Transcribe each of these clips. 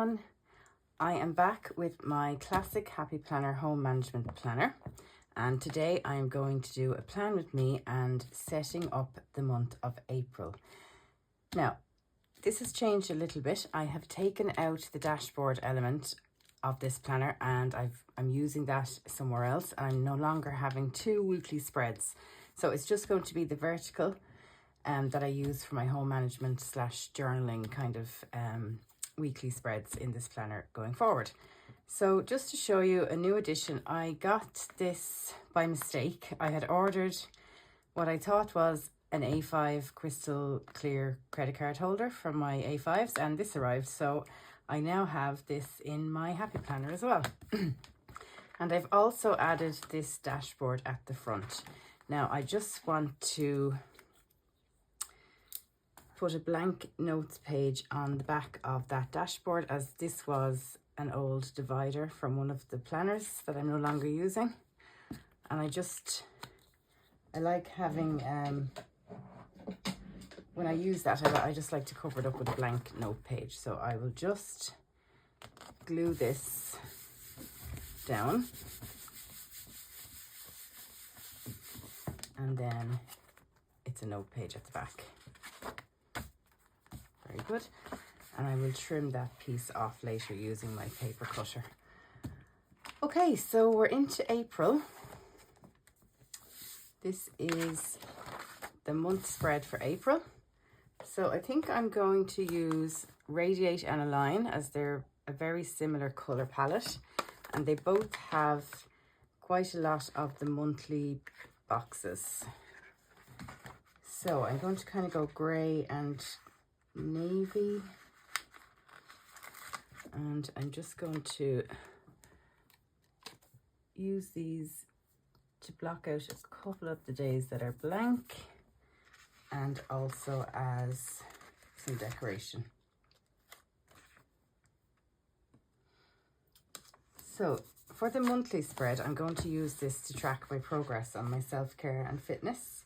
everyone. I am back with my classic Happy Planner home management planner, and today I am going to do a plan with me and setting up the month of April. Now, this has changed a little bit. I have taken out the dashboard element of this planner and I'm using that somewhere else, and I'm no longer having two weekly spreads. So it's just going to be the vertical that I use for my home management / journaling kind of weekly spreads in this planner going forward. So just to show you a new addition, I got this by mistake. I had ordered what I thought was an A5 crystal clear credit card holder from my A5s, and this arrived. So I now have this in my Happy Planner as well. And I've also added this dashboard at the front. Now I just want to put a blank notes page on the back of that dashboard, as this was an old divider from one of the planners that I'm no longer using. And I like having, when I use that, I just like to cover it up with a blank note page. So I will just glue this down. And then it's a note page at the back. Very good. And I will trim that piece off later using my paper cutter. Okay, so we're into April. This is the month spread for April. So I think I'm going to use Radiate and Align, as they're a very similar colour palette. And they both have quite a lot of the monthly boxes. So I'm going to kind of go grey and navy, and I'm just going to use these to block out a couple of the days that are blank, and also as some decoration. So for the monthly spread, I'm going to use this to track my progress on my self-care and fitness.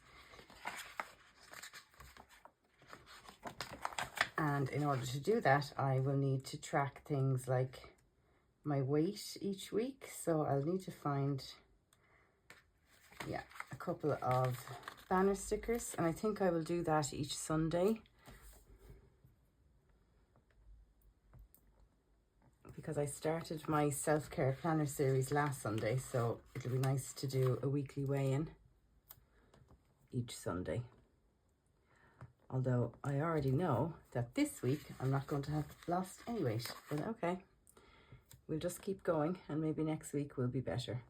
And in order to do that, I will need to track things like my weight each week. So I'll need to find, a couple of banner stickers. And I think I will do that each Sunday, because I started my self-care planner series last Sunday. So it'll be nice to do a weekly weigh-in each Sunday. Although I already know that this week I'm not going to have lost any weight, but okay. We'll just keep going, and maybe next week will be better.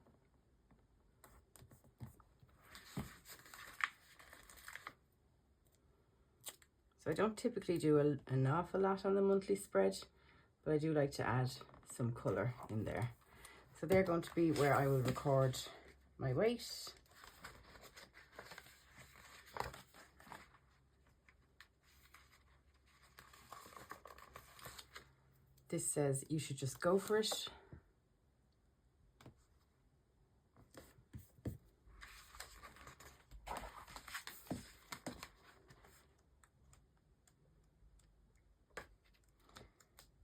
So I don't typically do an awful lot on the monthly spread, but I do like to add some colour in there. So they're going to be where I will record my weight. This says you should just go for it.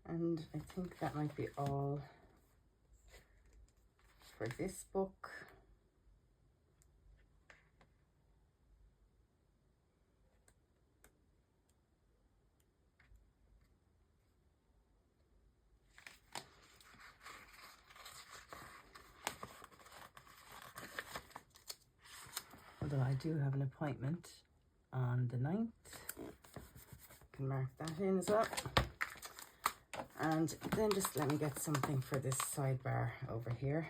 And I think that might be all for this book. Although I do have an appointment on the 9th. I can mark that in as well. And then just let me get something for this sidebar over here.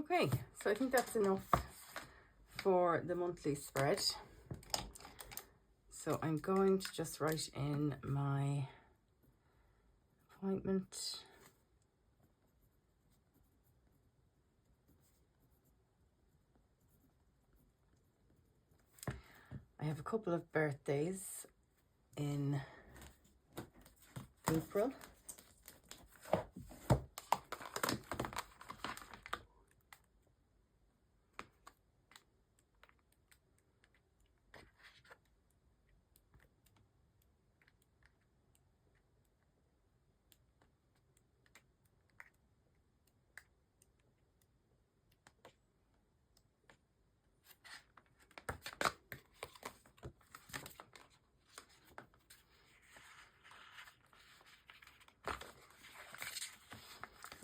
Okay, so I think that's enough for the monthly spread. So I'm going to just write in my appointment. I have a couple of birthdays in April.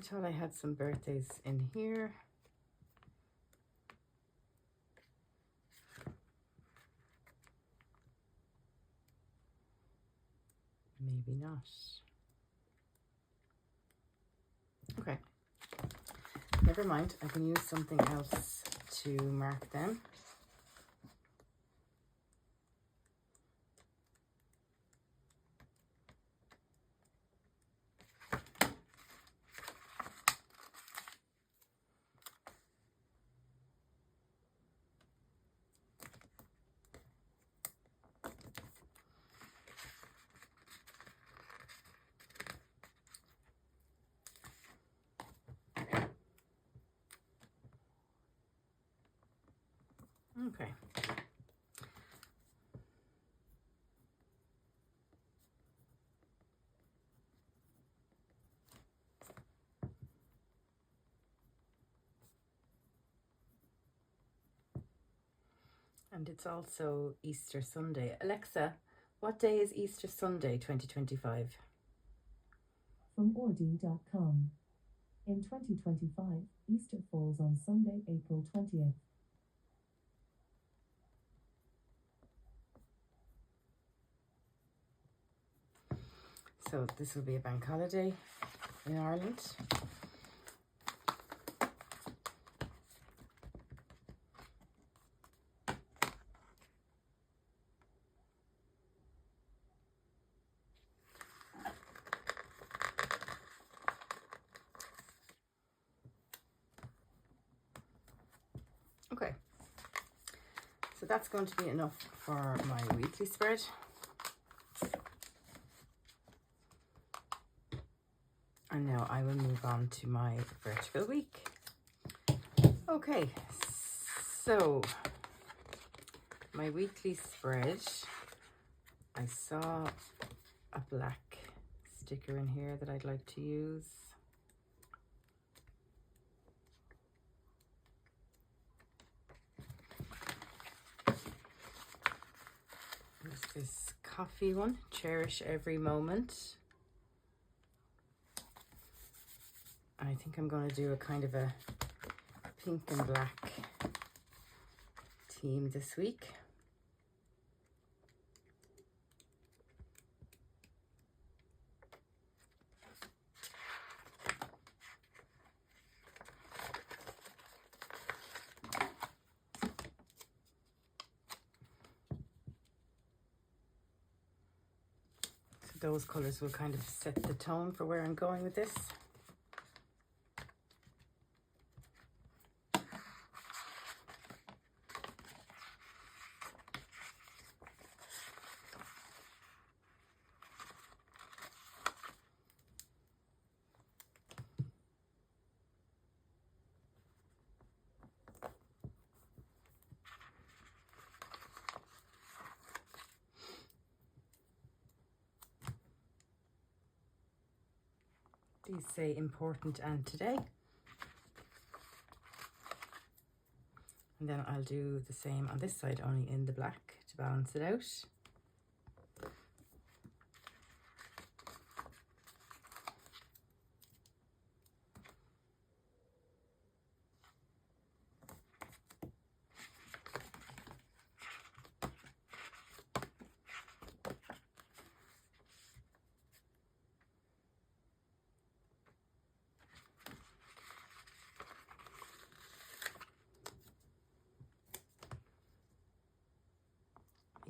I thought I had some birthdays in here. Maybe not. Okay, never mind. I can use something else to mark them. Okay. And it's also Easter Sunday. Alexa, what day is Easter Sunday 2025? From Ordi.com. In 2025, Easter falls on Sunday, April 20th. So this will be a bank holiday in Ireland. Okay, so that's going to be enough for my weekly spread. And now I will move on to my vertical week. Okay, so my weekly spread, I saw a black sticker in here that I'd like to use. There's this coffee one, cherish every moment. I think I'm going to do a kind of a pink and black theme this week. So those colors will kind of set the tone for where I'm going with this. These say important and today. And then I'll do the same on this side, only in the black to balance it out.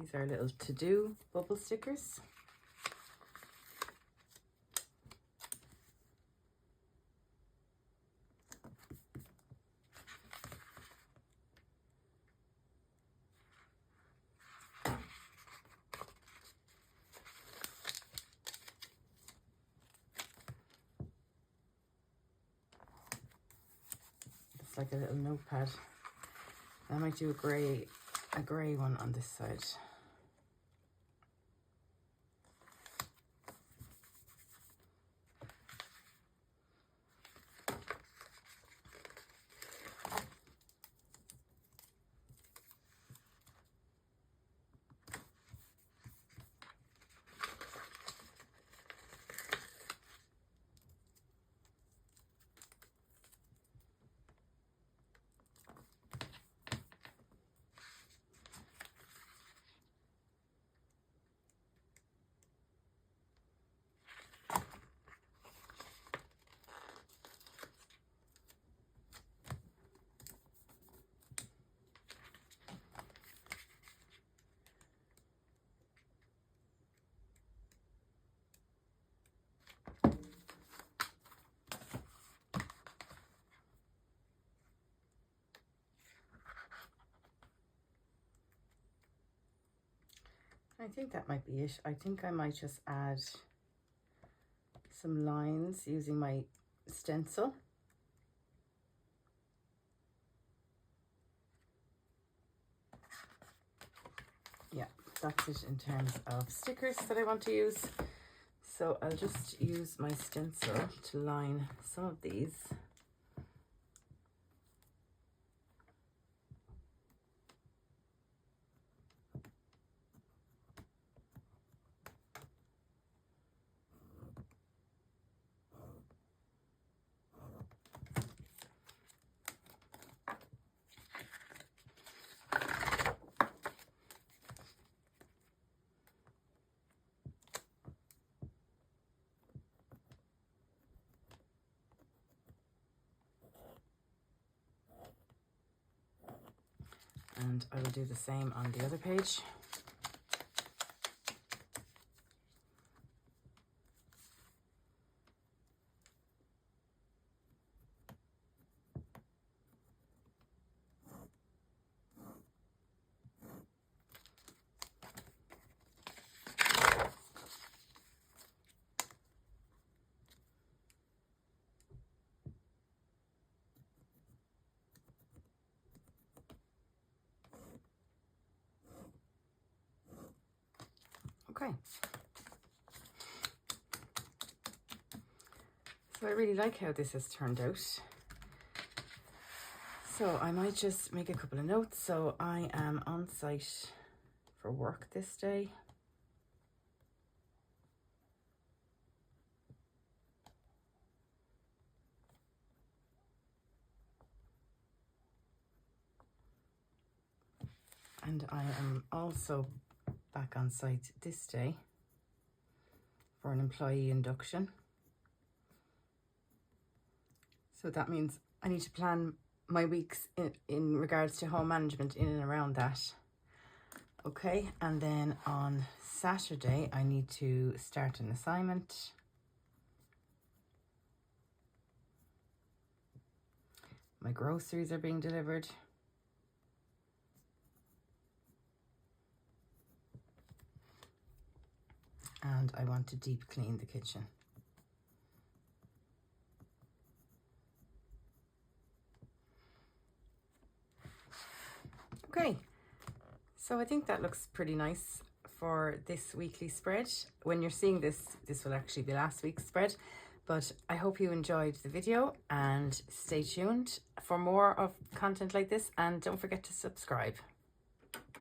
These are little to-do bubble stickers. It's like a little notepad. I might do a grey one on this side. I think that might be it. I think I might just add some lines using my stencil. Yeah, that's it in terms of stickers that I want to use. So I'll just use my stencil to line some of these. And I will do the same on the other page. Okay. So I really like how this has turned out. So I might just make a couple of notes. So I am on site for work this day. And I am also back on site this day for an employee induction. So that means I need to plan my weeks in regards to home management in and around that. Okay, and then on Saturday I need to start an assignment. My groceries are being delivered. And I want to deep clean the kitchen. Okay, so I think that looks pretty nice for this weekly spread. When you're seeing this, this will actually be last week's spread. But I hope you enjoyed the video and stay tuned for more of content like this, and don't forget to subscribe.